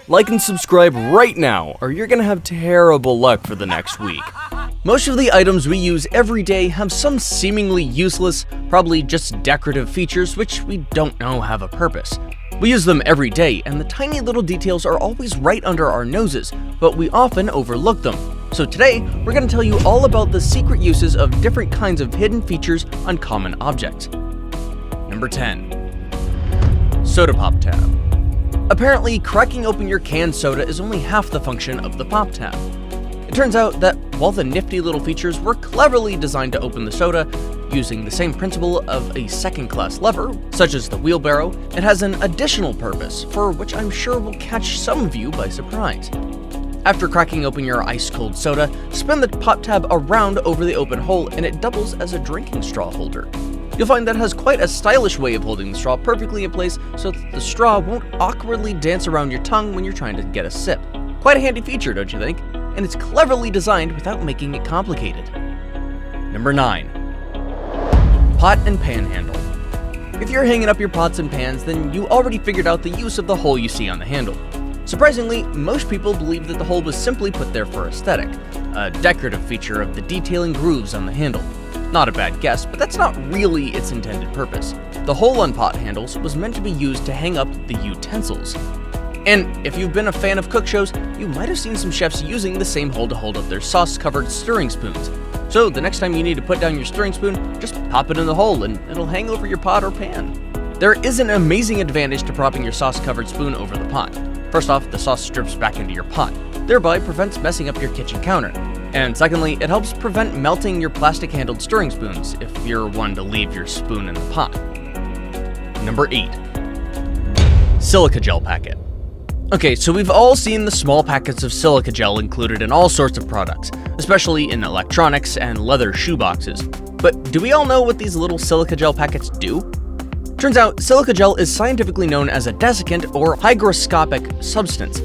Like and subscribe right now, or you're gonna have terrible luck for the next week. Most of the items we use every day have some seemingly useless, probably just decorative features which we don't know have a purpose. We use them every day, and the tiny little details are always right under our noses, but we often overlook them. So today, we're going to tell you all about the secret uses of different kinds of hidden features on common objects. Number 10. Sodapop tab. Apparently, cracking open your canned soda is only half the function of the pop tab. It turns out that while the nifty little features were cleverly designed to open the soda, using the same principle of a second-class lever, such as the wheelbarrow, it has an additional purpose, for which I'm sure will catch some of you by surprise. After cracking open your ice-cold soda, spin the pop tab around over the open hole and it doubles as a drinking straw holder. You'll find that it has quite a stylish way of holding the straw perfectly in place so that the straw won't awkwardly dance around your tongue when you're trying to get a sip. Quite a handy feature, don't you think? And it's cleverly designed without making it complicated. Number 9. Pot and pan handle. If you're hanging up your pots and pans, then you already figured out the use of the hole you see on the handle. Surprisingly, most people believe that the hole was simply put there for aesthetic, a decorative feature of the detailing grooves on the handle. Not a bad guess, but that's not really its intended purpose. The hole on pot handles was meant to be used to hang up the utensils. And if you've been a fan of cook shows, you might have seen some chefs using the same hole to hold up their sauce-covered stirring spoons. So the next time you need to put down your stirring spoon, just pop it in the hole and it'll hang over your pot or pan. There is an amazing advantage to propping your sauce-covered spoon over the pot. First off, the sauce drips back into your pot, thereby prevents messing up your kitchen counter. And secondly, it helps prevent melting your plastic-handled stirring spoons if you're one to leave your spoon in the pot. Number 8. Silica gel packet. Okay, so we've all seen the small packets of silica gel included in all sorts of products, especially in electronics and leather shoe boxes. But do we all know what these little silica gel packets do? Turns out, silica gel is scientifically known as a desiccant or hygroscopic substance.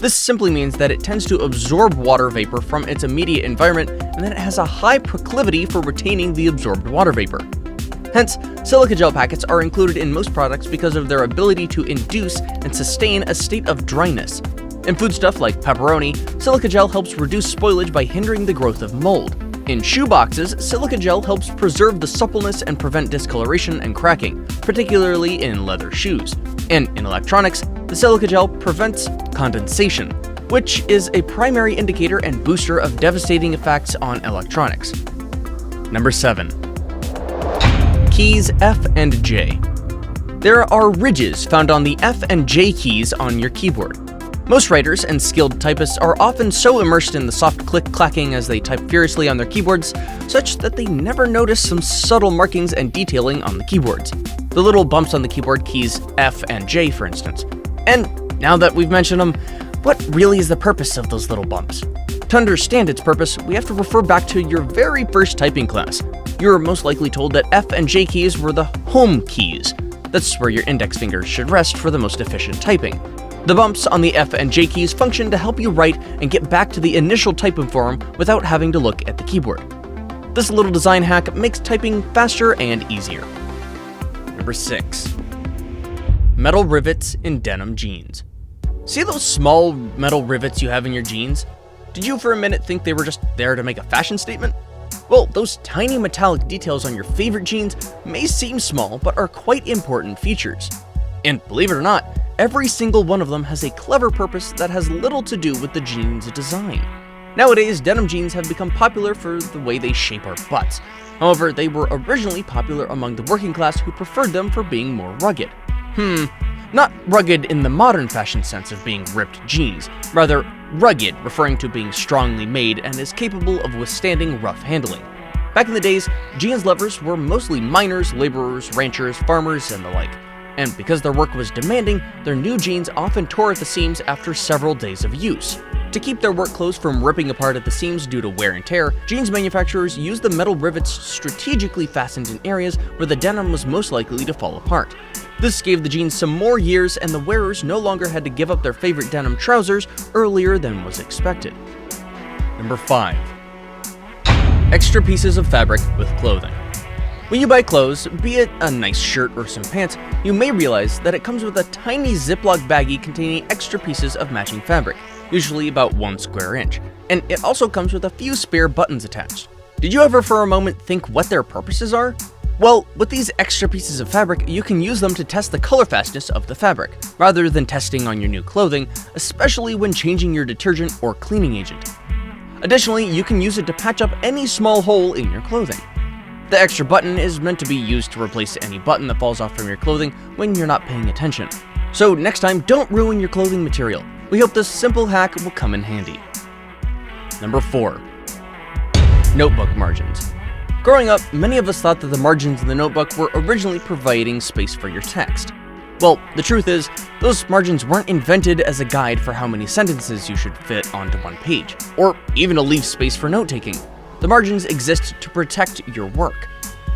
This simply means that it tends to absorb water vapor from its immediate environment, and that it has a high proclivity for retaining the absorbed water vapor. Hence, silica gel packets are included in most products because of their ability to induce and sustain a state of dryness. In foodstuff like pepperoni, silica gel helps reduce spoilage by hindering the growth of mold. In shoe boxes, silica gel helps preserve the suppleness and prevent discoloration and cracking, particularly in leather shoes. And in electronics, the silica gel prevents condensation, which is a primary indicator and booster of devastating effects on electronics. Number 7. Keys F and J. There are ridges found on the F and J keys on your keyboard. Most writers and skilled typists are often so immersed in the soft click-clacking as they type furiously on their keyboards, such that they never notice some subtle markings and detailing on the keyboards. The little bumps on the keyboard keys F and J, for instance. And now that we've mentioned them, what really is the purpose of those little bumps? To understand its purpose, we have to refer back to your very first typing class. You're most likely told that F and J keys were the home keys. That's where your index fingers should rest for the most efficient typing. The bumps on the F and J keys function to help you write and get back to the initial typing form without having to look at the keyboard. This little design hack makes typing faster and easier. Number 6. Metal rivets in denim jeans. See those small metal rivets you have in your jeans? Did you for a minute think they were just there to make a fashion statement? Well, those tiny metallic details on your favorite jeans may seem small, but are quite important features. And believe it or not, every single one of them has a clever purpose that has little to do with the jeans' design. Nowadays, denim jeans have become popular for the way they shape our butts. However, they were originally popular among the working class who preferred them for being more rugged. Not rugged in the modern fashion sense of being ripped jeans, rather rugged, referring to being strongly made and is capable of withstanding rough handling. Back in the days, jeans lovers were mostly miners, laborers, ranchers, farmers, and the like. And because their work was demanding, their new jeans often tore at the seams after several days of use. To keep their work clothes from ripping apart at the seams due to wear and tear, jeans manufacturers used the metal rivets strategically fastened in areas where the denim was most likely to fall apart. This gave the jeans some more years, and the wearers no longer had to give up their favorite denim trousers earlier than was expected. Number 5. Extra pieces of fabric with clothing. When you buy clothes, be it a nice shirt or some pants, you may realize that it comes with a tiny Ziploc baggie containing extra pieces of matching fabric, usually about 1 square inch, and it also comes with a few spare buttons attached. Did you ever for a moment think what their purposes are? Well, with these extra pieces of fabric, you can use them to test the color fastness of the fabric, rather than testing on your new clothing, especially when changing your detergent or cleaning agent. Additionally, you can use it to patch up any small hole in your clothing. The extra button is meant to be used to replace any button that falls off from your clothing when you're not paying attention. So next time, don't ruin your clothing material. We hope this simple hack will come in handy. Number 4. Notebook margins. Growing up, many of us thought that the margins in the notebook were originally providing space for your text. Well, the truth is, those margins weren't invented as a guide for how many sentences you should fit onto one page, or even to leave space for note-taking. The margins exist to protect your work.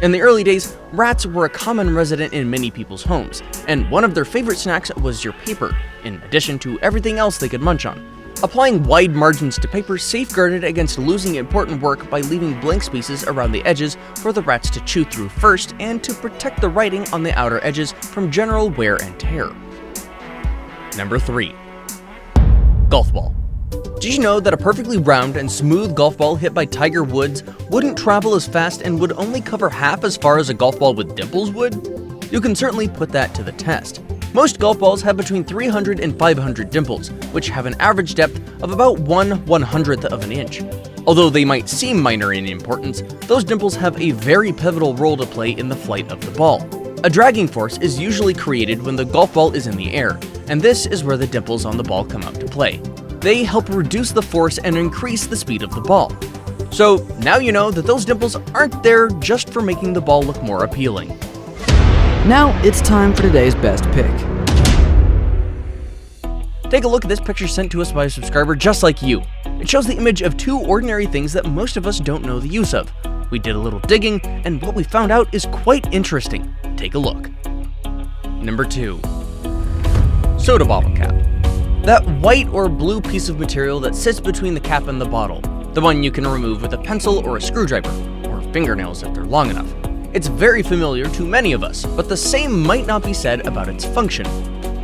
In the early days, rats were a common resident in many people's homes, and one of their favorite snacks was your paper, in addition to everything else they could munch on. Applying wide margins to paper safeguarded against losing important work by leaving blank spaces around the edges for the rats to chew through first and to protect the writing on the outer edges from general wear and tear. Number 3. Golf ball. Did you know that a perfectly round and smooth golf ball hit by Tiger Woods wouldn't travel as fast and would only cover half as far as a golf ball with dimples would? You can certainly put that to the test. Most golf balls have between 300 and 500 dimples, which have an average depth of about 1/100th of an inch. Although they might seem minor in importance, those dimples have a very pivotal role to play in the flight of the ball. A dragging force is usually created when the golf ball is in the air, and this is where the dimples on the ball come out to play. They help reduce the force and increase the speed of the ball. So now you know that those dimples aren't there just for making the ball look more appealing. Now it's time for today's best pick. Take a look at this picture sent to us by a subscriber just like you. It shows the image of 2 ordinary things that most of us don't know the use of. We did a little digging, and what we found out is quite interesting. Take a look. Number 2. Soda bottle cap. That white or blue piece of material that sits between the cap and the bottle. The one you can remove with a pencil or a screwdriver, or fingernails if they're long enough. It's very familiar to many of us, but the same might not be said about its function.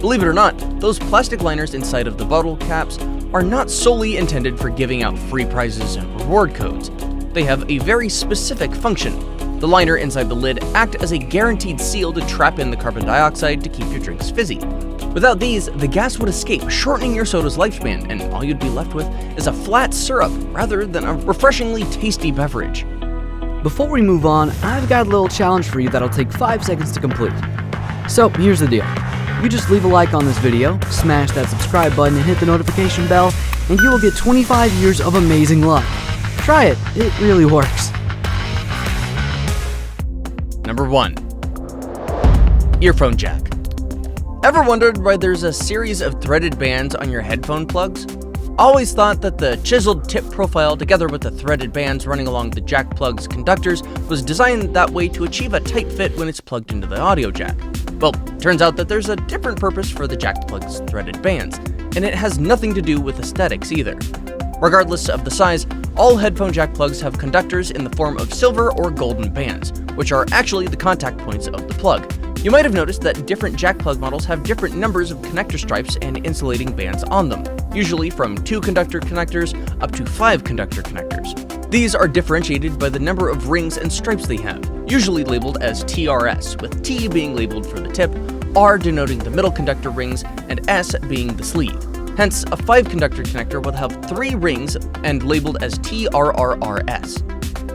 Believe it or not, those plastic liners inside of the bottle caps are not solely intended for giving out free prizes and reward codes. They have a very specific function. The liner inside the lid acts as a guaranteed seal to trap in the carbon dioxide to keep your drinks fizzy. Without these, the gas would escape, shortening your soda's lifespan, and all you'd be left with is a flat syrup rather than a refreshingly tasty beverage. Before we move on, I've got a little challenge for you that'll take 5 seconds to complete. So here's the deal. You just leave a like on this video, smash that subscribe button and hit the notification bell, and you will get 25 years of amazing luck. Try it, it really works. Number 1. Earphone Jack. Ever wondered why there's a series of threaded bands on your headphone plugs? Always thought that the chiseled tip profile together with the threaded bands running along the jack plug's conductors was designed that way to achieve a tight fit when it's plugged into the audio jack. Well, turns out that there's a different purpose for the jack plug's threaded bands, and it has nothing to do with aesthetics either. Regardless of the size, all headphone jack plugs have conductors in the form of silver or golden bands, which are actually the contact points of the plug. You might have noticed that different jack plug models have different numbers of connector stripes and insulating bands on them, usually from 2 conductor connectors up to 5 conductor connectors. These are differentiated by the number of rings and stripes they have, usually labeled as TRS, with T being labeled for the tip, R denoting the middle conductor rings, and S being the sleeve. Hence, a 5 conductor connector will have 3 rings and labeled as TRRRS.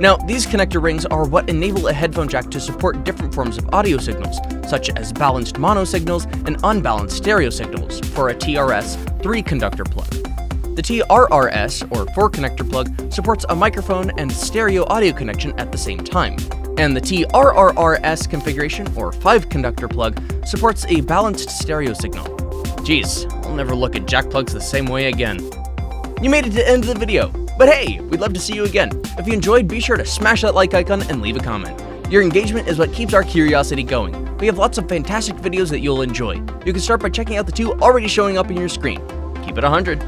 Now, these connector rings are what enable a headphone jack to support different forms of audio signals, such as balanced mono signals and unbalanced stereo signals for a TRS 3-conductor plug. The TRRS, or 4-connector plug, supports a microphone and stereo audio connection at the same time, and the TRRRS configuration, or 5-conductor plug, supports a balanced stereo signal. Geez, I'll never look at jack plugs the same way again. You made it to the end of the video, but hey, we'd love to see you again. If you enjoyed, be sure to smash that like icon and leave a comment. Your engagement is what keeps our curiosity going. We have lots of fantastic videos that you'll enjoy. You can start by checking out the 2 already showing up on your screen. Keep it 100.